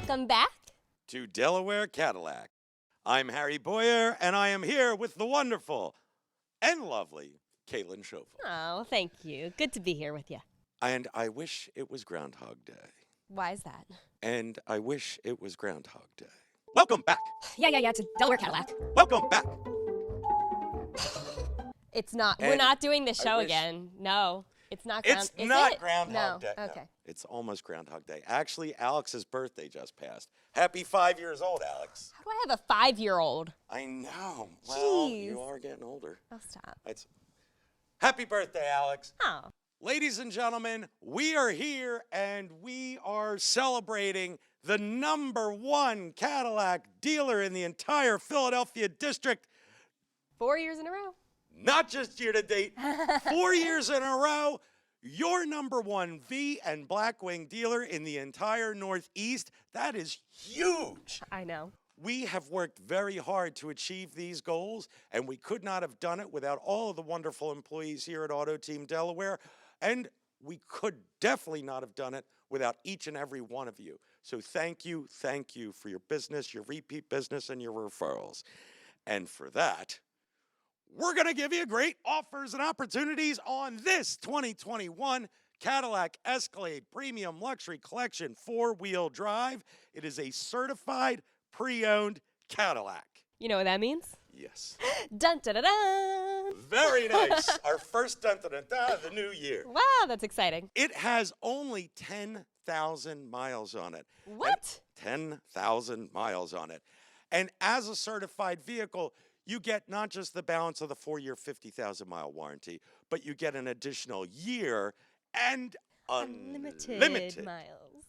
Welcome back to Delaware Cadillac. I'm Harry Boyer, and I am here with the wonderful and lovely Kaitlyn Schoeffel. Oh, thank you. Good to be here with you. And I wish it was Groundhog Day. Why is that? And I wish it was Groundhog Day. Welcome back. Yeah, to Delaware Cadillac. Welcome back. It's not. And we're not doing the show again. No, it's not. It's is not it? Groundhog Day. Okay. No, it's almost Groundhog Day. Actually, Alex's birthday just passed. Happy 5 years old, Alex. How do I have a 5-year-old? I know. Well, Jeez. you are getting older. Oh, stop. Happy birthday, Alex. Oh. Ladies and gentlemen, we are here and we are celebrating the #1 Cadillac dealer in the entire Philadelphia district. 4 years in a row. Not just year to date, 4 years in a row. Your #1 V and Blackwing dealer in the entire Northeast. That is huge. I know. We have worked very hard to achieve these goals, and we could not have done it without all of the wonderful employees here at Auto Team Delaware, and we could definitely not have done it without each and every one of you. So thank you for your business, your repeat business, and your referrals. And for that, we're going to give you great offers and opportunities on this 2021 Cadillac Escalade Premium Luxury Collection 4-wheel drive. It is a certified pre-owned Cadillac. You know what that means? Yes. Dun da da da. Very nice. Our first dun-da-da-da of the new year. Wow, that's exciting. It has only 10,000 miles on it. What? 10,000 miles on it. And as a certified vehicle, you get not just the balance of the 4-year, 50,000-mile warranty, but you get an additional year and unlimited miles.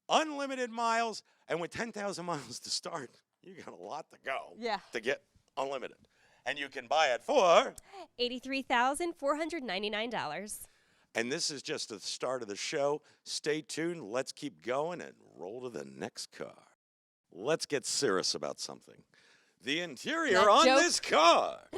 Unlimited miles, and with 10,000 miles to start, you got a lot to go to get unlimited. And you can buy it for $83,499. And this is just the start of the show. Stay tuned. Let's keep going and roll to the next car. Let's get serious about something. The interior on this car.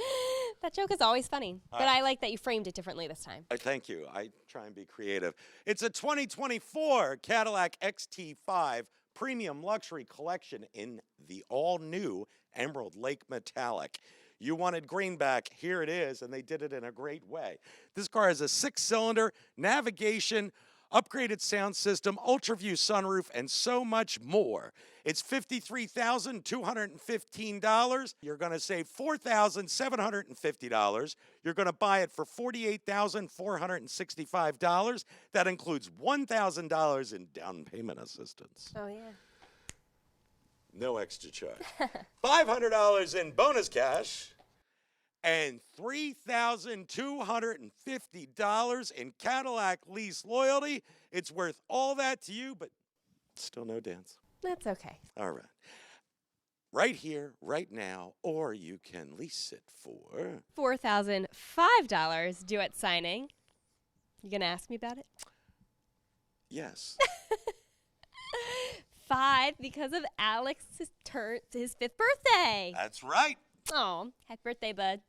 That joke is always funny, but I like that you framed it differently this time. Thank you. I try and be creative. It's a 2024 Cadillac XT5 Premium Luxury Collection in the all-new Emerald Lake Metallic. You wanted greenback, here it is, and they did it in a great way. This car has a 6-cylinder, navigation, upgraded sound system, ultra-view sunroof, and so much more. It's $53,215. You're going to save $4,750. You're going to buy it for $48,465. That includes $1,000 in down payment assistance. Oh, yeah. No extra charge. $500 in bonus cash. And $3,250 in Cadillac lease loyalty. It's worth all that to you, but still no dance. That's okay. All right. Right here, right now, or you can lease it for $4,005 due at signing. You gonna ask me about it? Yes. 5 because of Alex's his 5th birthday. That's right. Oh, happy birthday, bud.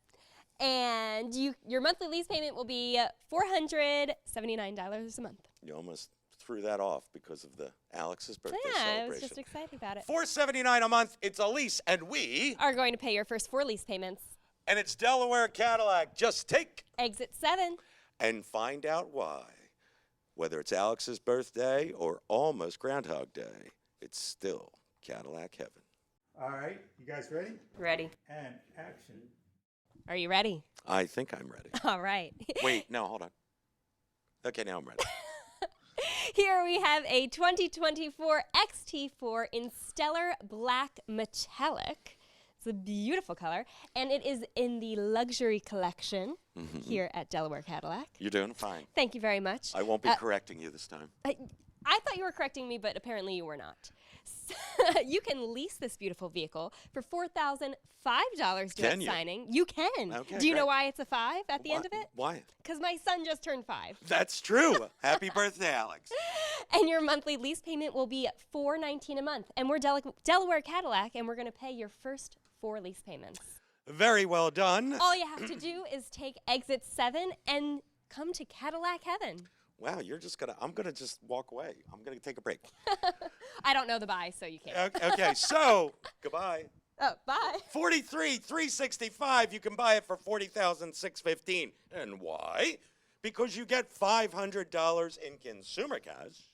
And your monthly lease payment will be $479 a month. You almost threw that off because of the Alex's birthday celebration. celebration. I was just excited about it. $479 a month. It's a lease, and we are going to pay your first 4 lease payments. And it's Delaware Cadillac. Just take exit 7 and find out why. Whether it's Alex's birthday or almost Groundhog Day, it's still Cadillac heaven. All right, you guys ready? Ready. And action. Are you ready? I think I'm ready. All right. Wait, no, hold on. Okay, now I'm ready. Here we have a 2024 XT4 in stellar black metallic. It's a beautiful color, and it is in the luxury collection here at Delaware Cadillac. You're doing fine. Thank you very much. I won't be correcting you this time. I thought you were correcting me, but apparently you were not. So you can lease this beautiful vehicle for $4,005 due at signing. You can. Okay, do you know why it's a 5 at the end of it? Why? Because my son just turned 5. That's true. Happy birthday, Alex. And your monthly lease payment will be $419 a month. And we're Delaware Cadillac, and we're going to pay your first 4 lease payments. Very well done. All you have to do is take exit 7 and come to Cadillac heaven. Wow, I'm gonna just walk away. I'm gonna take a break. I don't know the buy, so you can't. Okay, so goodbye. Oh, bye. 43,365. You can buy it for 40,615. And why? Because you get $500 in consumer cash.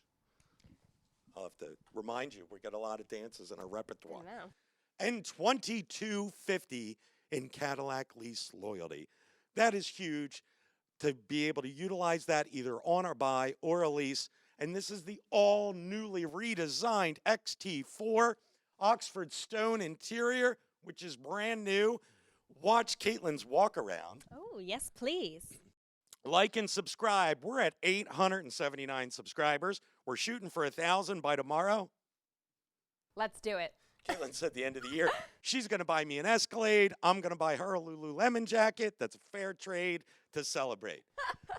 I'll have to remind you, we got a lot of dances in our repertoire. I know. And $2,250 in Cadillac lease loyalty. That is huge to be able to utilize that either on or buy or a lease. And this is the all newly redesigned XT4 Oxford Stone interior, which is brand new. Watch Kaitlyn's walk around. Oh, yes, please. Like and subscribe. We're at 879 subscribers. We're shooting for 1,000 by tomorrow. Let's do it. Kaitlyn said at the end of the year, she's going to buy me an Escalade. I'm going to buy her a Lululemon jacket. That's a fair trade to celebrate.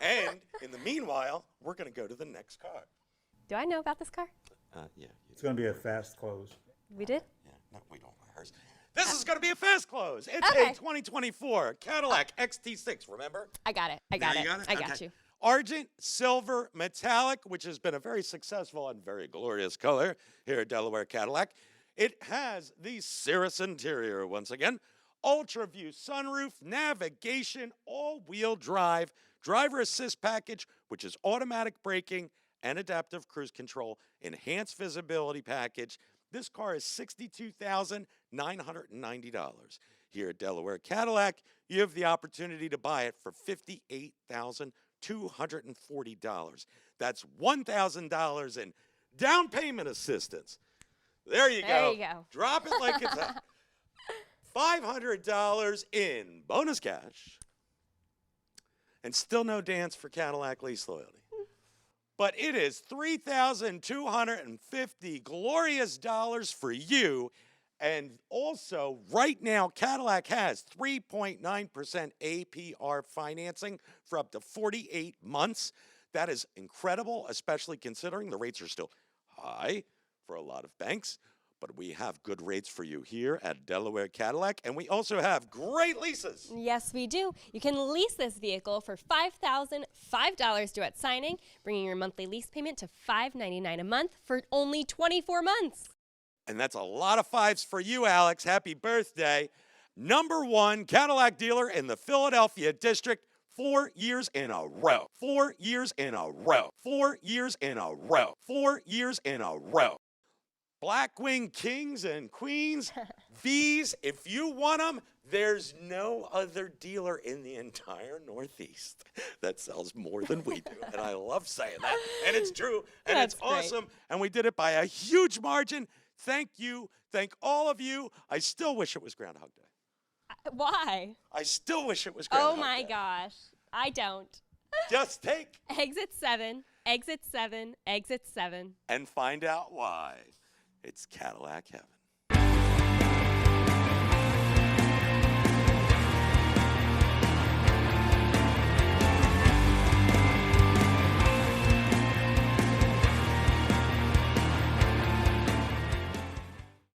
And in the meanwhile, we're going to go to the next car. Do I know about this car? Yeah. It's going to be a fast close. We did? Yeah, no, we don't rehearse. This is going to be a fast close. It's Okay. a 2024 Cadillac XT6, remember? I got it. I got There it. you got it? I got Okay. you. Argent, silver, metallic, which has been a very successful and very glorious color here at Delaware Cadillac. It has the Cirrus interior once again. Ultra view sunroof, navigation, all-wheel drive, driver assist package, which is automatic braking and adaptive cruise control, enhanced visibility package. This car is $62,990. Here at Delaware Cadillac, you have the opportunity to buy it for $58,240. That's $1,000 in down payment assistance. There you go. There you go. Drop it like it's hot. $500 in bonus cash. And still no dance for Cadillac lease loyalty. But it is $3,250 glorious dollars for you. And also, right now, Cadillac has 3.9% APR financing for up to 48 months. That is incredible, especially considering the rates are still high for a lot of banks. But we have good rates for you here at Delaware Cadillac, and we also have great leases. Yes, we do. You can lease this vehicle for $5,005 due at signing, bringing your monthly lease payment to $599 a month for only 24 months. And that's a lot of fives for you, Alex. Happy birthday. #1 Cadillac dealer in the Philadelphia district, 4 years in a row. 4 years in a row. 4 years in a row. 4 years in a row. Blackwing Kings and Queens, these, if you want them, there's no other dealer in the entire Northeast that sells more than we do. And I love saying that. And it's true. And That's it's awesome. And we did it by a huge margin. Thank you. Thank all of you. I still wish it was Groundhog Day. Why? I still wish it was Groundhog Oh my Day. gosh. I don't. Just take Exit 7, exit 7, exit 7. and find out why. It's Cadillac heaven.